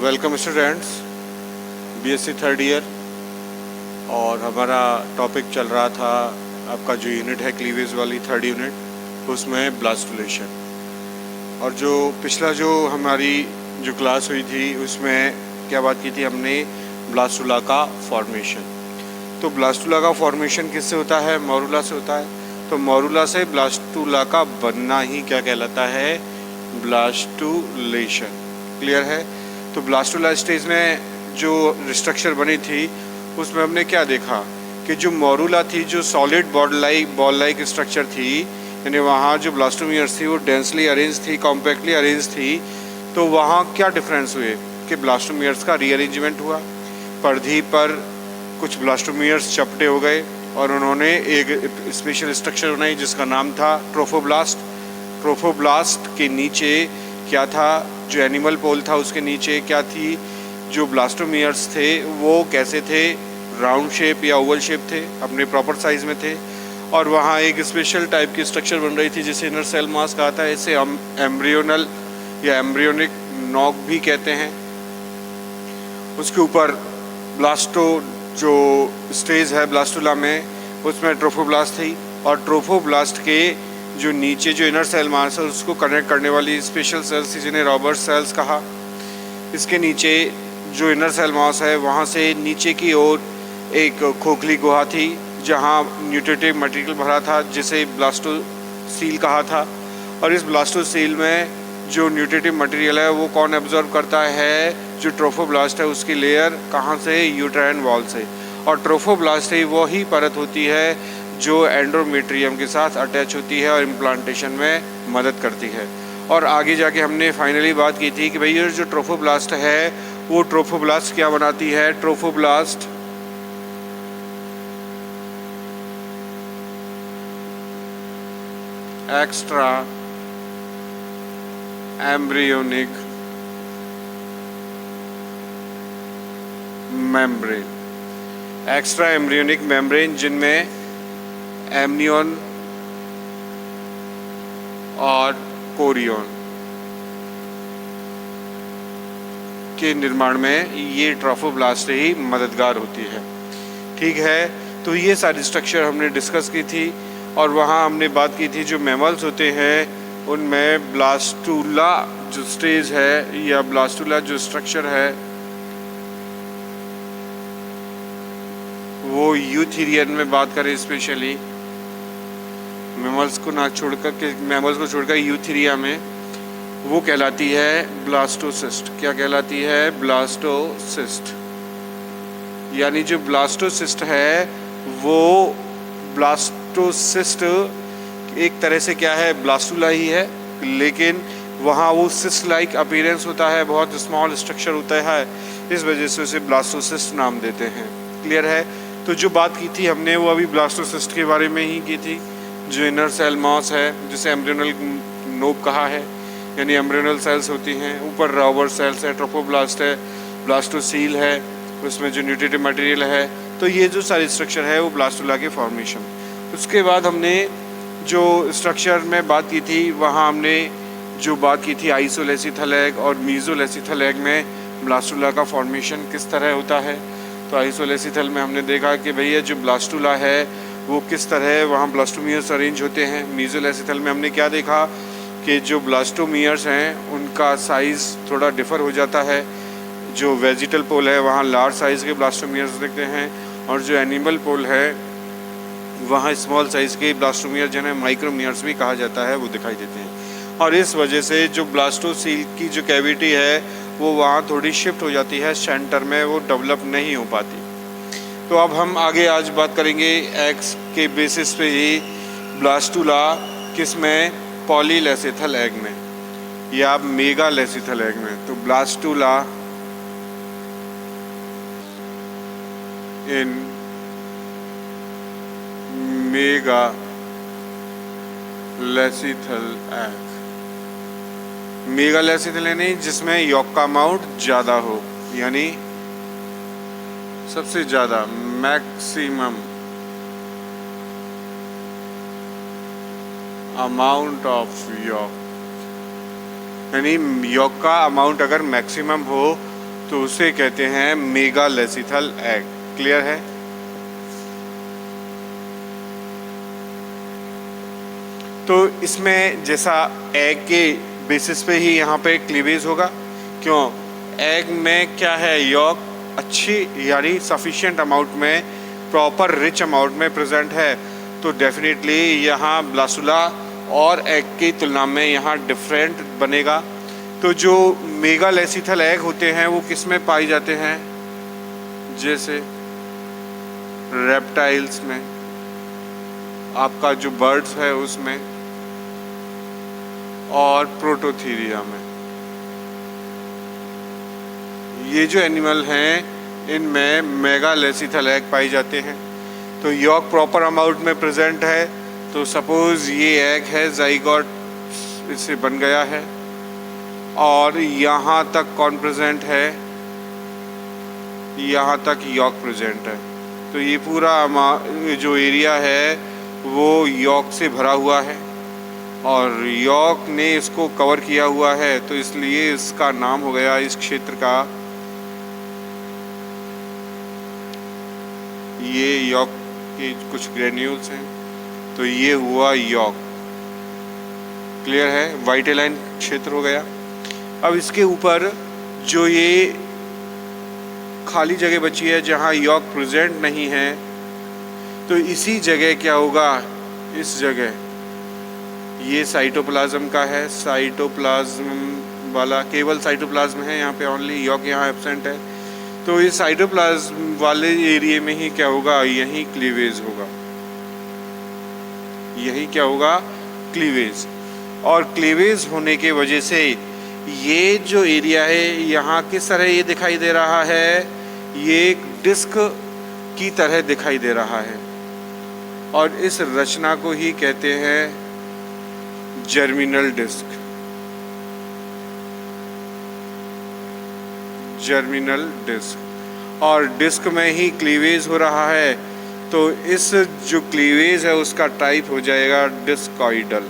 Welcome students, BSc third year. और हमारा topic चल रहा था आपका जो यूनिट है क्लीवेज वाली थर्ड यूनिट, उसमें ब्लास्टुलेशन। और जो पिछला जो हमारी जो क्लास हुई थी उसमें क्या बात की थी हमने, ब्लास्टुला का फॉर्मेशन। तो ब्लास्टुला का फॉर्मेशन किससे होता है? मोरुला से होता है। तो मोरुला से ब्लास्टुला का बनना ही क्या कहलाता है? ब्लास्टुलेशन। क्लियर है? तो ब्लास्टुला स्टेज में जो स्ट्रक्चर बनी थी उसमें हमने क्या देखा कि जो मोरुला थी, जो सॉलिड बॉल लाइक स्ट्रक्चर थी, यानी वहाँ जो ब्लास्टोमियर्स थी वो डेंसली अरेंज थी, कॉम्पैक्टली अरेंज थी। तो वहाँ क्या डिफरेंस हुए कि ब्लास्टोमियर्स का रीअरेंजमेंट हुआ, परिधि पर कुछ ब्लास्टोमियर्स चपटे हो गए और उन्होंने एक स्पेशल स्ट्रक्चर बनाई जिसका नाम था ट्रोफोब्लास्ट। ट्रोफोब्लास्ट के नीचे क्या था? जो एनिमल पोल था उसके नीचे क्या थी? जो ब्लास्टोमियर्स थे वो कैसे थे? राउंड शेप या ओवल शेप थे, अपने प्रॉपर साइज में थे। और वहाँ एक स्पेशल टाइप की स्ट्रक्चर बन रही थी जिसे इनर सेल मास कहा था। इसे हम एम्ब्रियोनल या एम्ब्रियोनिक नॉक भी कहते हैं। उसके ऊपर ब्लास्टो जो स्टेज है ब्लास्टुला में, उसमें ट्रोफोब्लास्ट थी। और ट्रोफोब्लास्ट के जो नीचे जो इनर सेल मास है उसको कनेक्ट करने वाली स्पेशल सेल्स थी जिन्हें रॉबर्ट सेल्स कहा। इसके नीचे जो इनर सेल मास है वहाँ से नीचे की ओर एक खोखली गुहा थी जहाँ न्यूट्रिटिव मटेरियल भरा था जिसे ब्लास्टोसील कहा था। और इस ब्लास्टोसील में जो न्यूट्रिटिव मटेरियल है वो कौन एब्जॉर्ब करता है? जो ट्रोफोब्लास्ट है उसकी लेयर कहाँ से? यूट्राइन वॉल से। और ट्रोफोब्लास्ट ही वो ही परत होती है जो एंडोमेट्रियम के साथ अटैच होती है और इम्प्लांटेशन में मदद करती है। और आगे जाके हमने फाइनली बात की थी कि भाई ये जो ट्रोफोब्लास्ट है वो ट्रोफोब्लास्ट क्या बनाती है? Trophoblast extra embryonic membrane. Extra embryonic membrane जिनमें एमनियन और कोरियन के निर्माण में ये ट्रोफोब्लास्ट ही मददगार होती है। ठीक है, तो ये सारी स्ट्रक्चर हमने डिस्कस की थी। और वहाँ हमने बात की थी जो मैमल्स होते हैं उनमें ब्लास्टुला जो स्टेज है या ब्लास्टुला जो स्ट्रक्चर है वो यूथेरियन में बात करें, स्पेशली मैमल्स को ना छोड़कर के मैमल्स को छोड़कर यूथेरिया में वो कहलाती है ब्लास्टोसिस्ट। क्या कहलाती है? ब्लास्टोसिस्ट। यानी जो ब्लास्टोसिस्ट है वो ब्लास्टोसिस्ट एक तरह से क्या है? ब्लास्टुला ही है, लेकिन वहाँ वो सिस्ट लाइक अपीयरेंस होता है, बहुत स्मॉल स्ट्रक्चर होता है, इस वजह से उसे ब्लास्टोसिस्ट नाम देते हैं। क्लियर है? तो जो बात की थी हमने वो अभी ब्लास्टोसिस्ट के बारे में ही की थी। जो इनर सेल मास है जिसे एम्ब्रियोनल नोब कहा है, यानी एम्ब्रियोनल सेल्स होती हैं। ऊपर रॉबर्ट सेल्स है, ट्रोफोब्लास्ट है, ब्लास्टोसील है, उसमें जो न्यूट्रिटिव मटेरियल है। तो ये जो सारी स्ट्रक्चर है वो ब्लास्टुला के फॉर्मेशन। उसके बाद हमने जो स्ट्रक्चर में बात की थी वहाँ हमने जो बात की थी आइसोलेसिथल एग और मीजोलेसिथल एग में ब्लास्टुला का फॉर्मेशन किस तरह होता है। तो आइसोलेसिथल में हमने देखा कि भैया जो ब्लास्टुला है वो किस तरह वहाँ ब्लास्टोमियर्स अरेंज होते हैं। मीजोलेसिथल में हमने क्या देखा कि जो ब्लास्टोमियर्स हैं उनका साइज़ थोड़ा डिफ़र हो जाता है। जो वेजिटल पोल है वहाँ लार्ज साइज़ के ब्लास्टोमियर्स दिखते हैं और जो एनिमल पोल है वहाँ स्मॉल साइज़ के ब्लास्टोमियर जिन्हें माइक्रोमियर्स भी कहा जाता है वो दिखाई देते हैं। और इस वजह से जो ब्लास्टोसील की जो कैविटी है वो वहाँ थोड़ी शिफ्ट हो जाती है, सेंटर में वो डेवलप नहीं हो पाती। तो अब हम आगे आज बात करेंगे एक्स के बेसिस पे ही ब्लास्टुला किस में? पॉलीलेसिथल एग में या मेगालेसिथल एग में। तो ब्लास्टुला इन मेगालेसिथल एग। मेगालेसिथल यानी जिसमें यॉक का अमाउंट ज़्यादा हो, यानी सबसे ज़्यादा मैक्सिमम अमाउंट ऑफ यॉक, यानी यॉक का अमाउंट अगर मैक्सिमम हो तो उसे कहते हैं मेगालेसिथल एग। क्लियर है? तो इसमें जैसा एग के बेसिस पे ही यहाँ पे क्लीवेज होगा। क्यों? एग में क्या है, यॉक अच्छी यानी सफिशिएंट अमाउंट में, प्रॉपर रिच अमाउंट में प्रेजेंट है, तो डेफिनेटली यहाँ ब्लास्टुला और एग की तुलना में यहाँ डिफरेंट बनेगा। तो जो मेगालेसिथल एग होते हैं वो किस में पाए जाते हैं? जैसे रेप्टाइल्स में, आपका जो बर्ड्स है उसमें, और प्रोटोथीरिया में। ये जो एनिमल हैं इनमें मेगालेसिथल एग पाए जाते हैं। तो यॉक प्रॉपर अमाउंट में प्रेजेंट है। तो सपोज ये एग है, जाइगोट इससे बन गया है, और यहाँ तक कौन प्रेजेंट है? यहाँ तक यॉक प्रेजेंट है। तो ये पूरा जो एरिया है वो यॉक से भरा हुआ है और यॉक ने इसको कवर किया हुआ है, तो इसलिए इसका नाम हो गया इस क्षेत्र का, ये यॉक के कुछ ग्रेन्यूल्स हैं, तो ये हुआ यॉक। क्लियर है? वाइट एलाइन क्षेत्र हो गया। अब इसके ऊपर जो ये खाली जगह बची है जहाँ यॉक प्रेजेंट नहीं है, तो इसी जगह क्या होगा, इस जगह ये साइटोप्लाज्म का है, साइटोप्लाज्म वाला केवल साइटोप्लाज्म है यहाँ पे, ओनली यॉक यहाँ एब्सेंट है। तो इस साइटोप्लाज्म वाले एरिया में ही क्या होगा, यही क्लीवेज होगा, यही क्या होगा, क्लीवेज। और क्लीवेज होने के वजह से ये जो एरिया है यहाँ किस तरह ये दिखाई दे रहा है, ये एक डिस्क की तरह दिखाई दे रहा है, और इस रचना को ही कहते हैं जर्मिनल डिस्क। जर्मिनल डिस्क, और डिस्क में ही क्लीवेज हो रहा है, तो इस जो क्लीवेज है उसका टाइप हो जाएगा डिस्कॉइडल।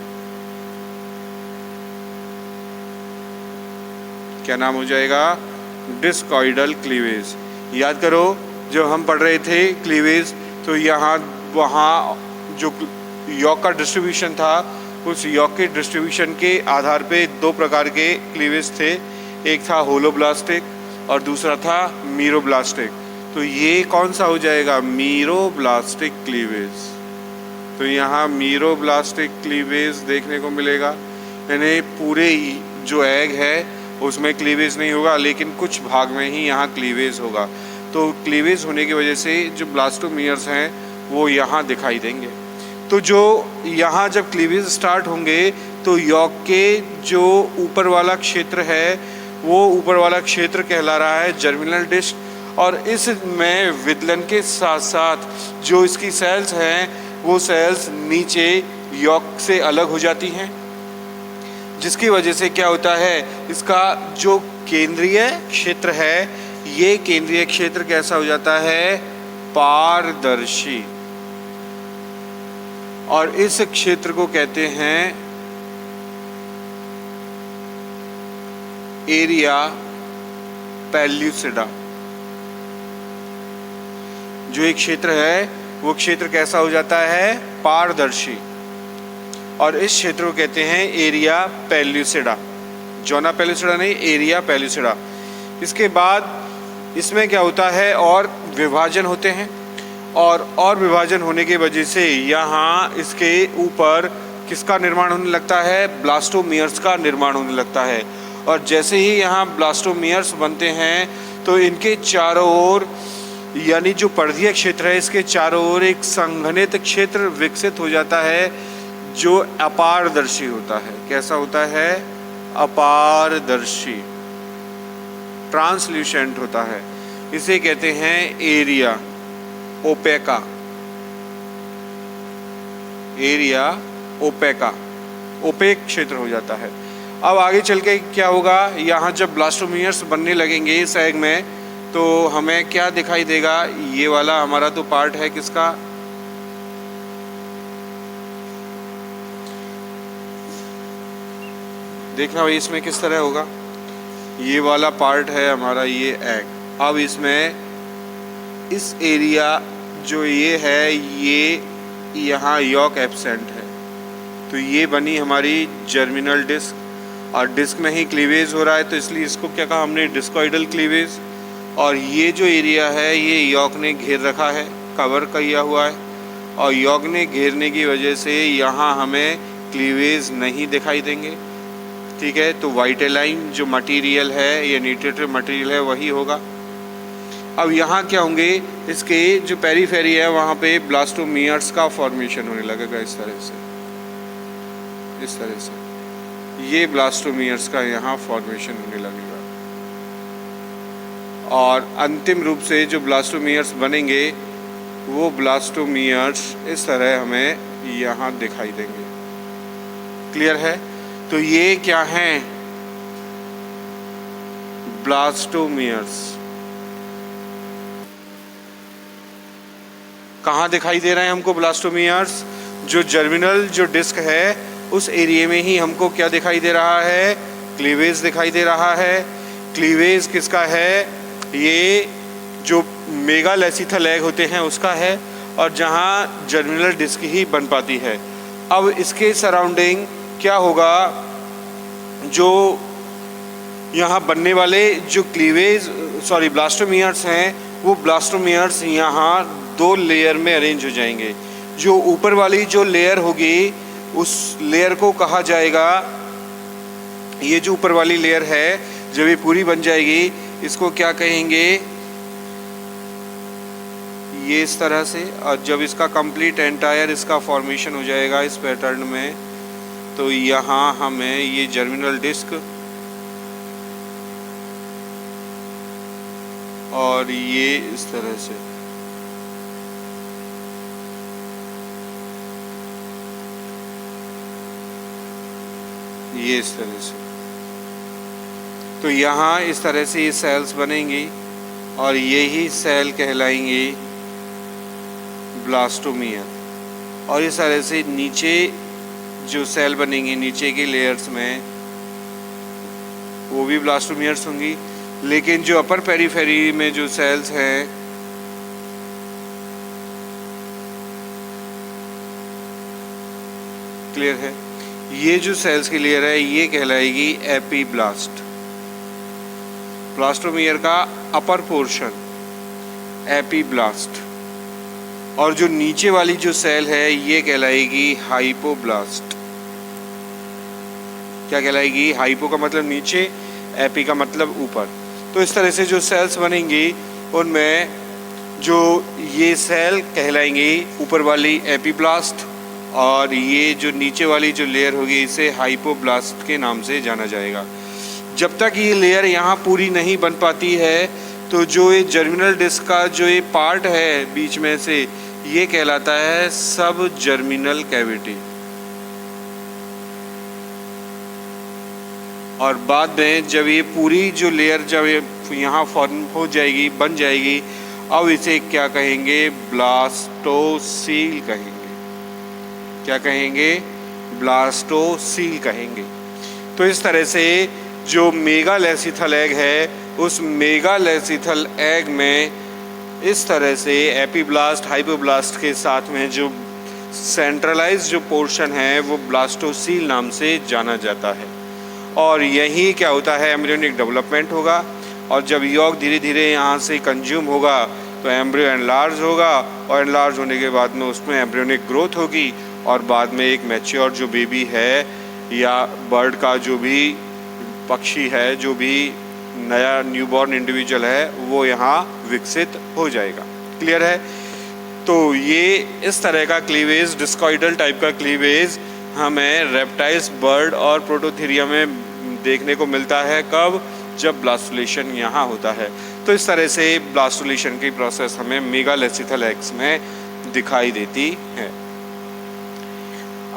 क्या नाम हो जाएगा? Discoidal cleavage. याद करो जब हम पढ़ रहे थे क्लीवेज, तो यहाँ वहाँ जो यॉक का डिस्ट्रीब्यूशन था, उस यॉक के डिस्ट्रीब्यूशन के आधार पे दो प्रकार के क्लीवेज थे, एक था होलोब्लास्टिक और दूसरा था मीरोब्लास्टिक। तो ये कौन सा हो जाएगा? Meroblastic cleavage. तो यहाँ मीरोब्लास्टिक क्लीवेज देखने को मिलेगा, यानी पूरे जो एग है उसमें क्लीवेज नहीं होगा, लेकिन कुछ भाग में ही यहाँ क्लीवेज होगा। तो क्लीवेज होने की वजह से जो ब्लास्टोमियर्स हैं वो यहाँ दिखाई देंगे। तो जो यहाँ जब क्लीवेज स्टार्ट होंगे तो यॉक के जो ऊपर वाला क्षेत्र है वो ऊपर वाला क्षेत्र कहला रहा है जर्मिनल डिस्क, और इसमें विदलन के साथ साथ जो इसकी सेल्स हैं वो सेल्स नीचे यॉक से अलग हो जाती हैं, जिसकी वजह से क्या होता है, इसका जो केंद्रीय क्षेत्र है, ये केंद्रीय क्षेत्र कैसा हो जाता है? पारदर्शी। और इस क्षेत्र को कहते हैं एरिया पेल्यूसिडा। जो एक क्षेत्र है वो क्षेत्र कैसा हो जाता है? पारदर्शी। और इस क्षेत्र को कहते हैं एरिया पेल्यूसिडा। जोना पेल्यूसिडा नहीं, एरिया पेल्यूसिडा। इसके बाद इसमें क्या होता है, और विभाजन होते हैं, और विभाजन होने की वजह से यहाँ इसके ऊपर किसका निर्माण होने लगता है? ब्लास्टोमियर्स का निर्माण होने लगता है। और जैसे ही यहाँ ब्लास्टोमियर्स बनते हैं तो इनके चारों ओर, यानी जो पर्दीय क्षेत्र है इसके चारों ओर एक संघनित क्षेत्र विकसित हो जाता है जो अपारदर्शी होता है। कैसा होता है? अपारदर्शी, ट्रांसल्यूसेंट होता है। इसे कहते हैं area opaca. Area opaca, opaque क्षेत्र हो जाता है। अब आगे चल के क्या होगा, यहाँ जब ब्लास्टोमियर्स बनने लगेंगे इस एग में, तो हमें क्या दिखाई देगा? ये वाला हमारा तो पार्ट है किसका? देखना भाई इसमें किस तरह होगा। ये वाला पार्ट है हमारा ये एग। अब इसमें इस एरिया जो ये है, ये यहाँ यॉक एब्सेंट है, तो ये बनी हमारी जर्मिनल डिस्क। और डिस्क में ही क्लीवेज हो रहा है, तो इसलिए इसको क्या कहा हमने, डिस्कॉइडल क्लीवेज। और ये जो एरिया है ये यॉक ने घेर रखा है, कवर किया हुआ है, और यॉक ने घेरने की वजह से यहाँ हमें क्लीवेज नहीं दिखाई देंगे। ठीक है, तो वाइटेलाइन जो मटेरियल है, ये न्यूट्रिटिव मटेरियल है, वही होगा। अब यहाँ क्या होंगे, इसके जो पेरीफेरी है वहाँ पे ब्लास्टोमियर्स का फॉर्मेशन होने लगेगा। इस तरह से ये ब्लास्टोमियर्स का यहाँ फॉर्मेशन होने लगेगा। और अंतिम रूप से जो ब्लास्टोमियर्स बनेंगे वो ब्लास्टोमियर्स इस तरह हमें यहाँ दिखाई देंगे। क्लियर है? तो ये क्या हैं, ब्लास्टोमियर्स। कहाँ दिखाई दे रहे हैं हमको ब्लास्टोमियर्स? जो जर्मिनल जो डिस्क है उस एरिया में ही हमको क्या दिखाई दे रहा है, क्लीवेज दिखाई दे रहा है। क्लीवेज किसका है, ये जो मेगालेसिथल एग होते हैं उसका है, और जहाँ जर्मिनल डिस्क ही बन पाती है। अब इसके सराउंडिंग क्या होगा, जो यहाँ बनने वाले जो ब्लास्टोमियर्स हैं, वो ब्लास्टोमियर्स यहाँ 2 लेयर में अरेंज हो जाएंगे। जो ऊपर वाली जो लेयर होगी उस लेयर को कहा जाएगा, ये जो ऊपर वाली लेयर है जब ये पूरी बन जाएगी इसको क्या कहेंगे, ये इस तरह से। और जब इसका कंप्लीट एंटायर इसका फॉर्मेशन हो जाएगा इस पैटर्न में, तो यहाँ हमें ये जर्मिनल डिस्क और ये इस तरह से, ये इस तरह से, तो यहाँ इस तरह से ये सेल्स बनेंगी और यही सेल कहलाएंगी ब्लास्टोमियर। और इस तरह से नीचे जो सेल बनेंगी नीचे के लेयर्स में वो भी ब्लास्टोमियर्स होंगी। लेकिन जो अपर पेरीफेरी में जो सेल्स हैं क्लियर है, ये जो सेल्स की लेयर है ये कहलाएगी एपीब्लास्ट। ब्लास्टोमियर का अपर पोर्शन एपीब्लास्ट, और जो नीचे वाली जो सेल है ये कहलाएगी हाइपोब्लास्ट। क्या कहलाएगी, हाइपो का मतलब नीचे, एपी का मतलब ऊपर। तो इस तरह से जो सेल्स बनेंगी उनमें जो ये सेल कहलाएंगी ऊपर वाली एपीब्लास्ट, और ये जो नीचे वाली जो लेयर होगी इसे हाइपोब्लास्ट के नाम से जाना जाएगा। जब तक ये लेयर यहाँ पूरी नहीं बन पाती है तो जो ये जर्मिनल डिस्क का जो ये पार्ट है बीच में से ये कहलाता है सब जर्मिनल कैविटी। और बाद में जब ये पूरी जो लेयर जब यहाँ फॉर्म हो जाएगी, बन जाएगी, अब इसे क्या कहेंगे, ब्लास्टोसील कहेंगे। क्या कहेंगे, ब्लास्टोसील कहेंगे। तो इस तरह से जो मेगालेसिथल एग है उस मेगालेसिथल एग में इस तरह से एपीब्लास्ट हाइपोब्लास्ट के साथ में जो सेंट्रलाइज जो पोर्शन है वो ब्लास्टोसील नाम से जाना जाता है। और यही क्या होता है, एम्ब्रियोनिक डेवलपमेंट होगा, और जब यॉक धीरे धीरे यहाँ से कंज्यूम होगा तो एम्ब्रियो एनलार्ज होगा, और एनलार्ज होने के बाद में उसमें एम्ब्रियोनिक ग्रोथ होगी, और बाद में एक मैच्योर जो बेबी है या बर्ड का जो भी पक्षी है, जो भी नया न्यूबॉर्न इंडिविजुअल है वो यहाँ विकसित हो जाएगा। क्लियर है? तो ये इस तरह का क्लीवेज, डिस्कॉइडल टाइप का क्लीवेज हमें रेप्टाइल्स, बर्ड और प्रोटोथेरिया में देखने को मिलता है। कब? जब ब्लास्टुलेशन यहाँ होता है। तो इस तरह से ब्लास्टुलेशन की प्रोसेस हमें मेगालेसिथल एग्स में दिखाई देती है।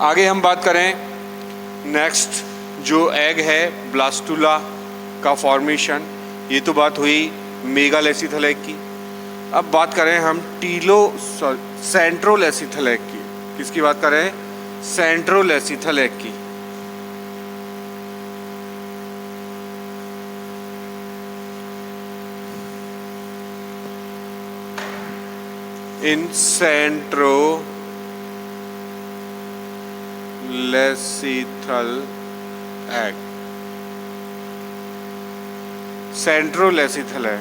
आगे हम बात करें, नेक्स्ट जो एग है ब्लास्टुला का फॉर्मेशन, ये तो बात हुई मेगालेसिथल एग की। अब बात करें हम सेंट्रोलेसिथल एग की। किसकी बात करें? सेंट्रोलेसिथल एग की। इन सेंट्रोलेसिथल एग। सेंट्रोलेसिथल है।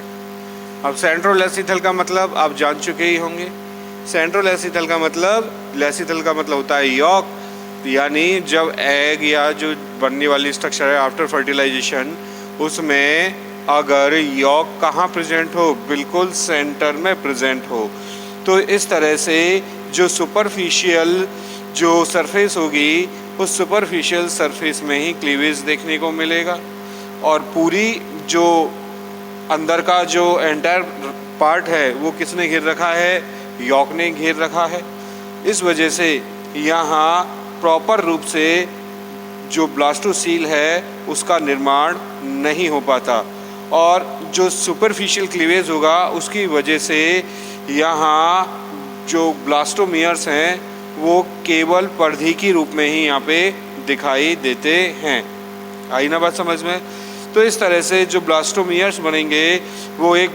अब सेंट्रोलेसिथल का मतलब आप जान चुके ही होंगे। सेंट्रोलेसिथल का मतलब, लेसिथल का मतलब होता है यॉक, यानी जब एग या जो बनने वाली स्ट्रक्चर है आफ्टर फर्टिलाइजेशन, उसमें अगर यॉक कहाँ प्रेजेंट हो, बिल्कुल सेंटर में प्रेजेंट हो, तो इस तरह से जो सुपरफिशियल जो सरफेस होगी, उस सुपरफिशियल सरफेस में ही क्लीवेज देखने को मिलेगा। और पूरी जो अंदर का जो एंटायर पार्ट है वो किसने घेर रखा है, यॉक ने घेर रखा है। इस वजह से यहाँ प्रॉपर रूप से जो ब्लास्टोसील है उसका निर्माण नहीं हो पाता, और जो सुपरफिशियल क्लीवेज होगा उसकी वजह से यहाँ जो ब्लास्टोमियर्स हैं वो केवल परिधि के रूप में ही यहाँ पे दिखाई देते हैं। आई ना बात समझ में? तो इस तरह से जो ब्लास्टोमियर्स बनेंगे वो एक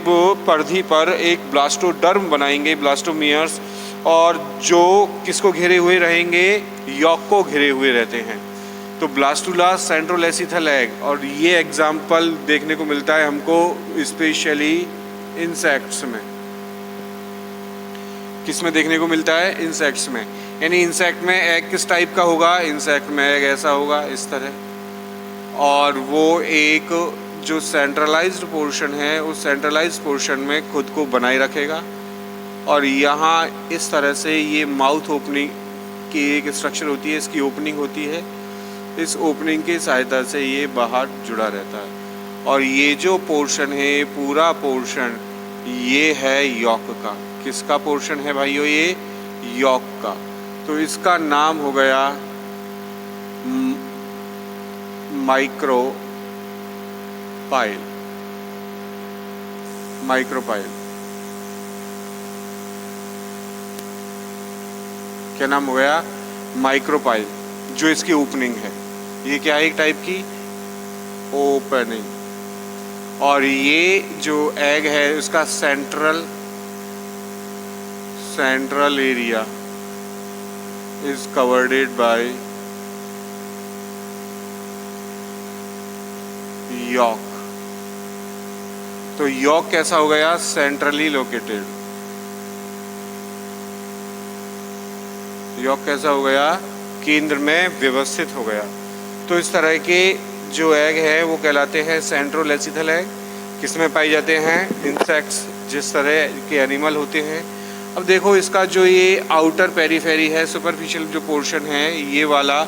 परिधि पर एक ब्लास्टोडर्म बनाएंगे ब्लास्टोमियर्स, और जो किसको घेरे हुए रहेंगे, यॉक को घेरे हुए रहते हैं। तो ब्लास्टुला सेंट्रोलेसिथल एग, और ये एग्जाम्पल देखने को मिलता है हमको स्पेशली इंसेक्ट्स में। किस में देखने को मिलता है? इंसेक्ट्स में। यानी इंसेक्ट में एग किस टाइप का होगा, इंसेक्ट में एग ऐसा होगा, इस तरह, और वो एक जो सेंट्रलाइज्ड पोर्शन है उस सेंट्रलाइज्ड पोर्शन में खुद को बनाए रखेगा। और यहाँ इस तरह से ये माउथ ओपनिंग की एक स्ट्रक्चर होती है, इसकी ओपनिंग होती है, इस ओपनिंग की सहायता से ये बाहर जुड़ा रहता है। और ये जो पोर्शन है, पूरा पोर्शन ये है यॉक का। किसका पोर्शन है भाइयों? ये यॉक का। तो इसका नाम हो गया माइक्रोपाइल। माइक्रोपाइल क्या नाम हो गया? माइक्रोपाइल। जो इसकी ओपनिंग है, ये क्या है? एक टाइप की ओपनिंग। और ये जो एग है उसका central area is covered by yolk. तो यॉक कैसा हो गया? Centrally located. यॉक कैसा हो गया? केंद्र में व्यवस्थित हो गया। तो इस तरह के जो एग है वो कहलाते हैं सेंट्रोलेसिथल एग। किसमें पाए जाते हैं? इंसेक्ट्स, जिस तरह के एनिमल होते हैं। अब देखो इसका जो ये आउटर पेरीफेरी है, सुपरफिशियल जो पोर्शन है ये वाला,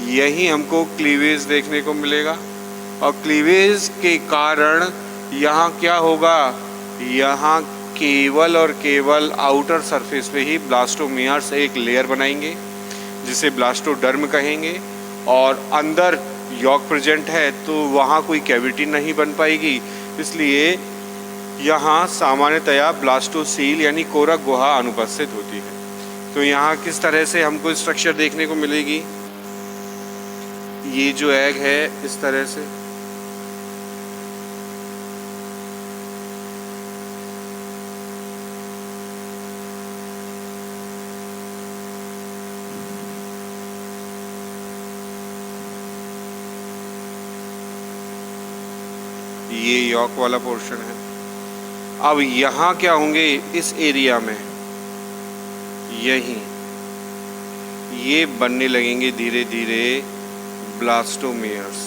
यही हमको क्लीवेज देखने को मिलेगा। और क्लीवेज के कारण यहाँ क्या होगा? यहाँ केवल और केवल आउटर सरफेस पे ही ब्लास्टोमियर्स एक लेयर बनाएंगे जिसे ब्लास्टोडर्म कहेंगे, और अंदर यॉक प्रेजेंट है तो वहाँ कोई कैविटी नहीं बन पाएगी, इसलिए यहाँ सामान्यतया ब्लास्टोसील यानी कोरक गुहा अनुपस्थित होती है। तो यहाँ किस तरह से हमको स्ट्रक्चर देखने को मिलेगी? ये जो एग है इस तरह से, ये यॉक वाला पोर्शन है। अब यहाँ क्या होंगे? इस एरिया में यहीं ये बनने लगेंगे धीरे धीरे ब्लास्टोमियर्स।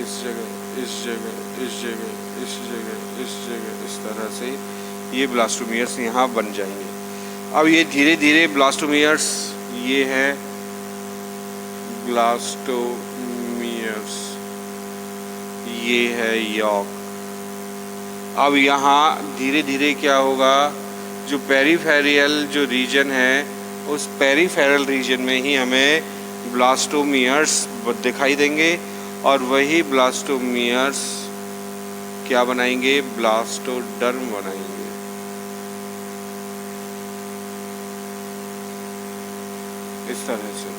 इस जगह, इस जगह, इस जगह, इस जगह, इस जगह, इस तरह से ये ब्लास्टोमियर्स यहाँ बन जाएंगे। अब ये धीरे धीरे ब्लास्टोमियर्स, ये है ब्लास्टोमियर्स, ये है यॉक। अब यहाँ धीरे धीरे क्या होगा? जो पेरीफेरियल जो रीजन है उस पेरीफेरल रीजन में ही हमें ब्लास्टोमियर्स दिखाई देंगे, और वही ब्लास्टोमियर्स क्या बनाएंगे? ब्लास्टोडर्म बनाएंगे। इस तरह से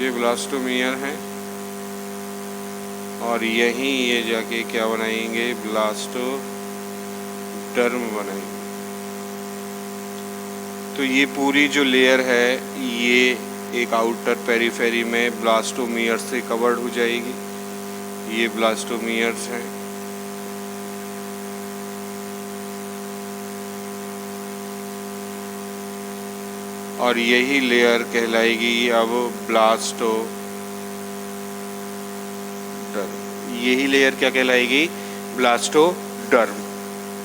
ये ब्लास्टोमियर हैं, और यहीं ये जाके क्या बनाएंगे? डर्म बनाएगी। तो ये पूरी जो लेयर है ये एक आउटर पेरिफेरी में ब्लास्टोमियर से कवर्ड हो जाएगी। ये ब्लास्टोमियर्स हैं। और यही लेयर कहलाएगी अब ब्लास्टोडर्म। यही लेयर क्या कहलाएगी? ब्लास्टोडर्म।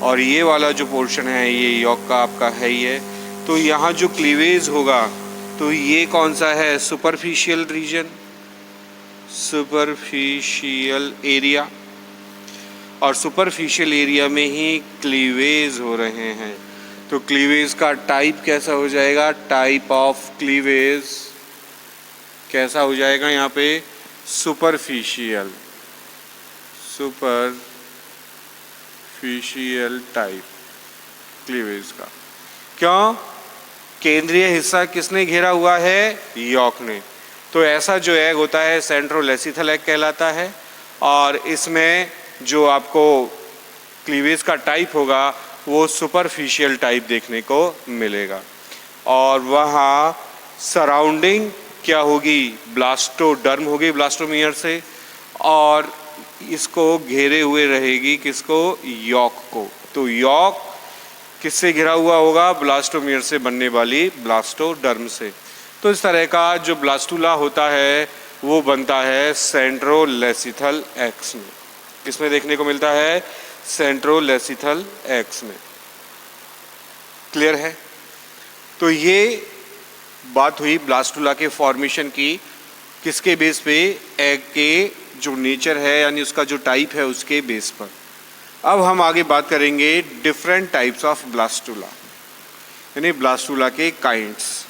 और ये वाला जो पोर्शन है ये यॉक का आपका है ही है। तो यहाँ जो क्लीवेज होगा तो ये कौन सा है? Superficial region, superficial area. और सुपरफिशियल एरिया में ही क्लीवेज हो रहे हैं। तो क्लीवेज का टाइप कैसा हो जाएगा? टाइप ऑफ क्लीवेज कैसा हो जाएगा यहाँ पे? सुपरफिशियल, सुपरफिशियल टाइप क्लीवेज का। क्यों? केंद्रीय हिस्सा किसने घेरा हुआ है? यॉक ने। तो ऐसा जो एग होता है सेंट्रोलेसिथल एग कहलाता है। और इसमें जो आपको क्लीवेज का टाइप होगा वो सुपरफिशियल टाइप देखने को मिलेगा। और वहाँ सराउंडिंग क्या होगी? ब्लास्टोडर्म होगी ब्लास्टोमियर से, और इसको घेरे हुए रहेगी किसको? यॉक को। तो यॉक किससे घिरा हुआ होगा? ब्लास्टोमियर से बनने वाली ब्लास्टोडर्म से। तो इस तरह का जो ब्लास्टुला होता है वो बनता है सेंट्रोलेसिथल एक्स में। किसमें देखने को मिलता है? सेंट्रोलेसिथल एक्स में। क्लियर है? तो ये बात हुई ब्लास्टुला के फॉर्मेशन की। किसके बेस पे? एग के जो नेचर है यानी उसका जो टाइप है उसके बेस पर। अब हम आगे बात करेंगे डिफरेंट टाइप्स ऑफ ब्लास्टुला, यानी ब्लास्टुला के काइंड्स।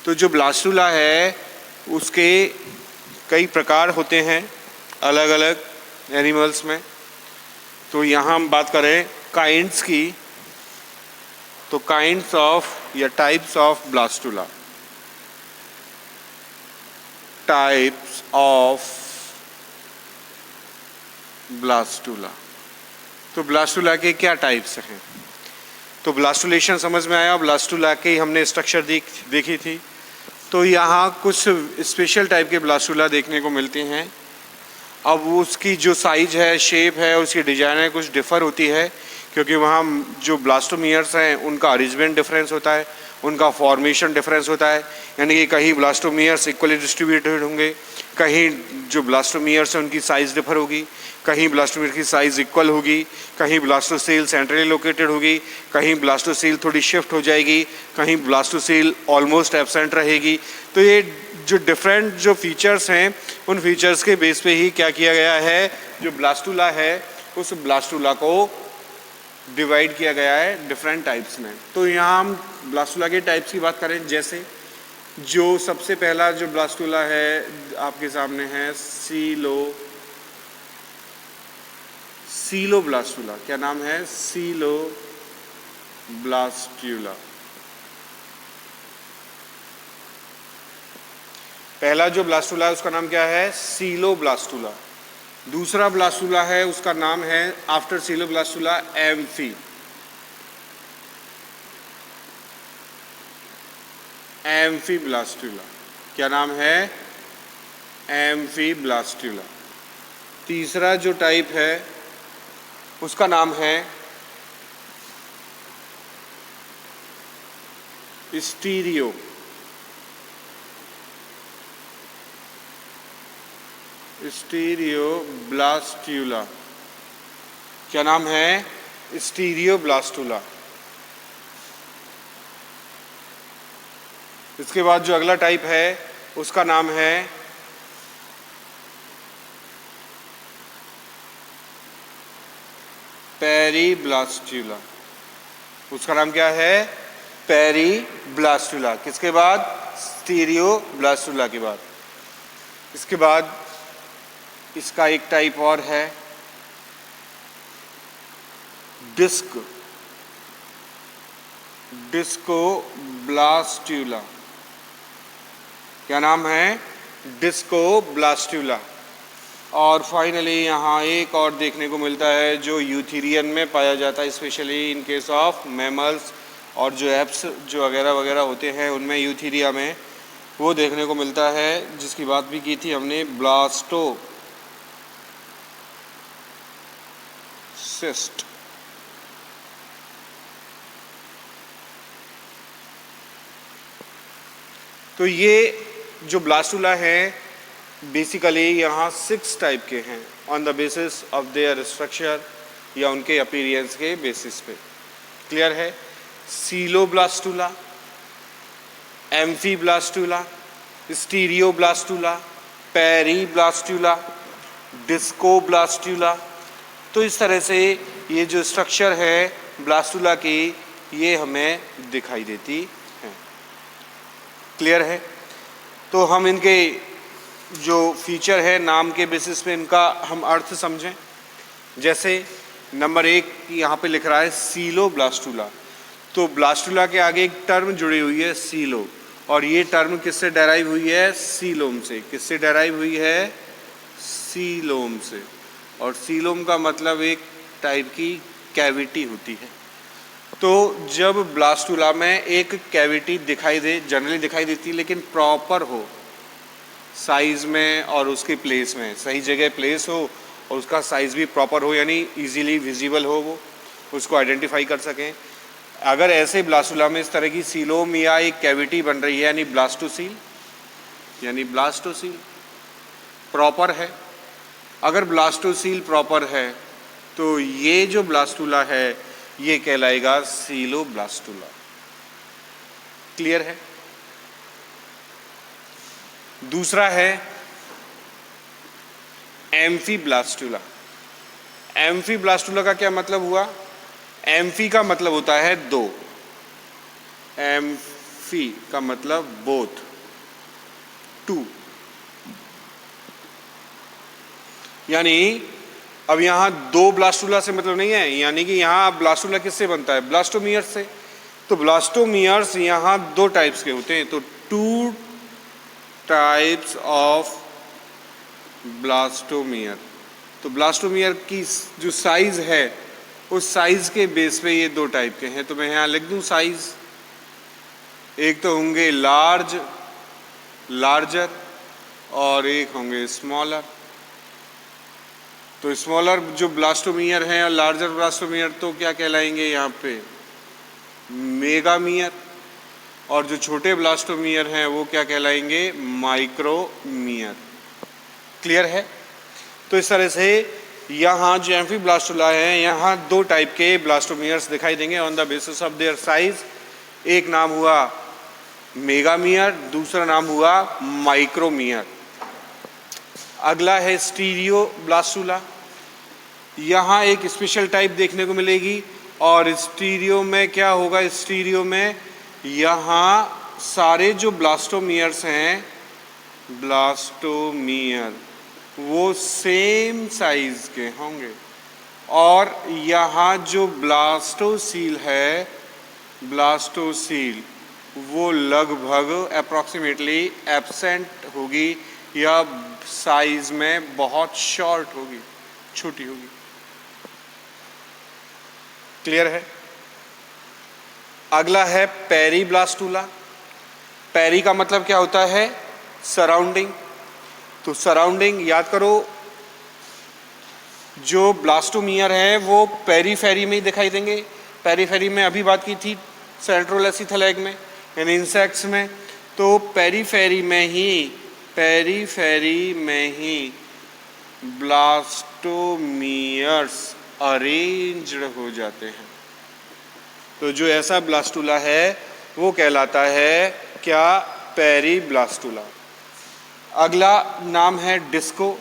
तो जो ब्लास्टुला है उसके कई प्रकार होते हैं अलग अलग एनिमल्स में। तो यहाँ हम बात करें काइंड्स की, तो काइंड्स ऑफ या types of blastula. Types of blastula. तो ब्लास्टुला के क्या टाइप्स हैं? तो ब्लास्टुलेशन समझ में आया। ब्लास्टुला के हमने स्ट्रक्चर देखी थी। तो यहाँ कुछ स्पेशल टाइप के ब्लास्टुला देखने को मिलते हैं। अब उसकी जो साइज है, शेप है, उसकी डिजाइन है कुछ डिफ़र होती है, क्योंकि वहाँ जो ब्लास्टोमियर्स हैं उनका अरेंजमेंट डिफरेंस होता है, उनका फॉर्मेशन डिफरेंस होता है। यानी कि कहीं ब्लास्टोमियर्स इक्वली डिस्ट्रीब्यूटेड होंगे, कहीं जो ब्लास्टोमियर्स हैं उनकी साइज़ डिफर होगी, कहीं ब्लास्टोमियर की साइज़ इक्वल होगी, कहीं ब्लास्टोसेल सेंट्रली लोकेटेड होगी, कहीं ब्लास्टोसेल थोड़ी शिफ्ट हो जाएगी, कहीं ब्लास्टोसेल ऑलमोस्ट एब्सेंट रहेगी। तो ये जो डिफरेंट जो फीचर्स हैं उन फीचर्स के बेस पे ही क्या किया गया है, जो ब्लास्टुला है उस ब्लास्टुला को डिवाइड किया गया है डिफरेंट टाइप्स में। तो यहाँ हम ब्लास्टुला के टाइप्स की बात करें, जैसे जो सबसे पहला जो ब्लास्टुला है आपके सामने है सीलोब्लास्टुला। क्या नाम है? सीलोब्लास्टुला। पहला जो ब्लास्टुला है उसका नाम क्या है? सीलोब्लास्टुला। दूसरा ब्लास्टुला है उसका नाम है आफ्टर सीलोब्लास्टुला एम्फी। एम्फीब्लास्टुला। क्या नाम है? एम्फीब्लास्टुला। तीसरा जो टाइप है उसका नाम है स्टीरियो। स्टीरियोब्लास्टुला। क्या नाम है? स्टीरियोब्लास्टुला। इसके बाद जो अगला टाइप है उसका नाम है पेरीब्लास्टुला। उसका नाम क्या है? पेरीब्लास्टुला। किसके बाद? स्टीरियोब्लास्टुला के बाद। इसके बाद इसका एक टाइप और है डिस्कोब्लास्टुला। क्या नाम है? डिस्कोब्लास्टुला। और फाइनली यहाँ एक और देखने को मिलता है जो यूथेरियन में पाया जाता है, specially in case of mammals, और जो एप्स जो वगैरह वगैरह होते हैं उनमें यूथेरिया में वो देखने को मिलता है, जिसकी बात भी की थी हमने, ब्लास्टोसिस्ट। तो ये जो ब्लास्टुला हैं बेसिकली यहाँ 6 टाइप के हैं on the basis of their structure या उनके अपीयरेंस के बेसिस पे। क्लियर है? सीलोब्लास्टुला, एम्फीब्लास्टुला, स्टीरियोब्लास्टुला, पेरीब्लास्टुला, डिस्कोब्लास्टुला। तो इस तरह से ये जो स्ट्रक्चर है ब्लास्टुला की ये हमें दिखाई देती है। क्लियर है? तो हम इनके जो फीचर है नाम के बेसिस पे इनका हम अर्थ समझें। जैसे नंबर 1 यहाँ पे लिख रहा है सीलोब्लास्टुला, तो ब्लास्टुला के आगे एक टर्म जुड़ी हुई है सीलो, और ये टर्म किससे डेराइव हुई है? सीलोम से। किससे डेराइव हुई है? सीलोम से। और सीलोम का मतलब एक टाइप की कैविटी होती है। तो जब ब्लास्टुला में एक कैविटी दिखाई दे, जनरली दिखाई देती है लेकिन प्रॉपर हो साइज में और उसकी प्लेस में, सही जगह प्लेस हो और उसका साइज भी प्रॉपर हो, यानी इजीली विजिबल हो, वो उसको आइडेंटिफाई कर सकें। अगर ऐसे ब्लास्टुला में इस तरह की सीलोम या एक कैविटी बन रही है यानी ब्लास्टोसील प्रॉपर है। अगर ब्लास्टोसील प्रॉपर है तो ये जो ब्लास्टुला है ये कहलाएगा सीलोब्लास्टुला। क्लियर है? दूसरा है एम्फीब्लास्टुला। एम्फीब्लास्टुला का क्या मतलब हुआ? एम्फी का मतलब होता है 2, एम्फी का मतलब बोथ, 2, यानी अब यहाँ 2 ब्लास्टुला से मतलब नहीं है, यानी कि यहाँ ब्लास्टुला किससे बनता है? ब्लास्टोमियर्स से। तो ब्लास्टोमियर्स यहाँ 2 टाइप्स के होते हैं। तो 2 टाइप्स ऑफ ब्लास्टोमियर। तो ब्लास्टोमियर की जो साइज है उस साइज के बेस पे ये 2 टाइप के हैं। तो मैं यहाँ लिख दूँ साइज। एक तो होंगे लार्जर और एक होंगे स्मॉलर। तो स्मॉलर जो ब्लास्टोमियर हैं और लार्जर ब्लास्टोमियर तो क्या कहलाएंगे यहाँ पे? मेगामियर। और जो छोटे ब्लास्टोमियर हैं वो क्या कहलाएंगे? माइक्रोमियर। क्लियर है? तो इस तरह से यहाँ जो एम्फीब्लास्टुला है यहाँ 2 टाइप के ब्लास्टोमियर्स दिखाई देंगे on the basis of their size. एक नाम हुआ मेगामियर, दूसरा नाम हुआ माइक्रोमियर। अगला है स्टीरियोब्लास्टुला। यहाँ एक स्पेशल टाइप देखने को मिलेगी। और स्टीरियो में क्या होगा? स्टीरियो में यहाँ सारे जो ब्लास्टोमियर्स हैं, ब्लास्टोमियर वो सेम साइज के होंगे। और यहाँ जो ब्लास्टोसील है, ब्लास्टोसील वो लगभग अप्रॉक्सीमेटली एब्सेंट होगी या साइज में बहुत शॉर्ट होगी, छोटी होगी। क्लियर है? अगला है पेरीब्लास्टुला। पेरी का मतलब क्या होता है? सराउंडिंग। तो सराउंडिंग याद करो, जो ब्लास्टोमियर है वो पेरीफेरी में ही दिखाई देंगे। पेरीफेरी में अभी बात की थी सेंट्रोलेसिथेलेग में यानी इंसेक्ट्स में। तो पेरीफेरी में ही ब्लास्टोमियर्स अरेंज्ड हो जाते हैं। तो जो ऐसा ब्लास्टुला है वो कहलाता है क्या? पेरीब्लास्टुला। अगला नाम है डिस्को।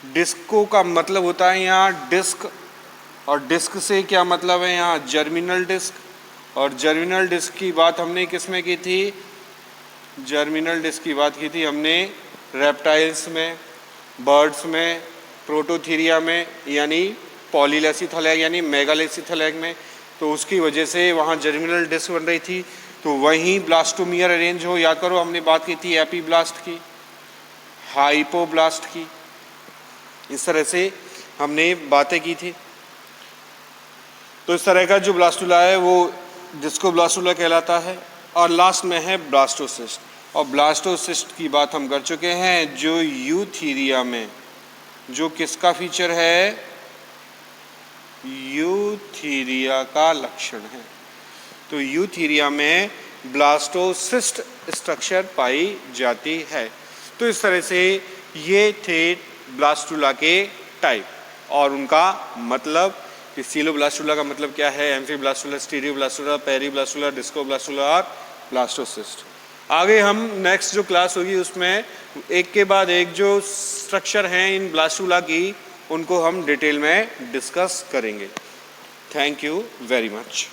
डिस्को का मतलब होता है यहाँ डिस्क, और डिस्क से क्या मतलब है यहाँ? Germinal disc. और जर्मिनल डिस्क की बात हमने किस में की थी? जर्मिनल डिस्क की बात की थी हमने रेप्टाइल्स में, बर्ड्स में, प्रोटोथीरिया में यानी पॉलीलेसिथेलेग यानी मेगालेसिथेलेग में। तो उसकी वजह से वहाँ जर्मिनल डिस्क बन रही थी। तो वहीं ब्लास्टोमियर अरेंज हो। याद करो हमने बात की थी एपीब्लास्ट की, हाइपोब्लास्ट की, इस तरह से हमने बातें की थी। तो इस तरह का जो ब्लास्टुला है वो डिस्को ब्लास्टुला कहलाता है। और लास्ट में है ब्लास्टोसिस्ट, और ब्लास्टोसिस्ट की बात हम कर चुके हैं, जो यूथीरिया में जो किसका फीचर है, यूथीरिया का लक्षण है। तो यूथीरिया में ब्लास्टोसिस्ट स्ट्रक्चर पाई जाती है। तो इस तरह से ये थे ब्लास्टुला के टाइप और उनका मतलब कि सीलोब्लास्टुला का मतलब क्या है, एम्फीब्लास्टुला, स्टीरियोब्लास्टुला, पेरीब्लास्टुला, डिस्कोब्लास्टुला और ब्लास्टोसिस्ट। आगे हम नेक्स्ट जो क्लास होगी उसमें एक के बाद एक जो स्ट्रक्चर हैं इन ब्लास्टुला की, उनको हम डिटेल में डिस्कस करेंगे। Thank you very much.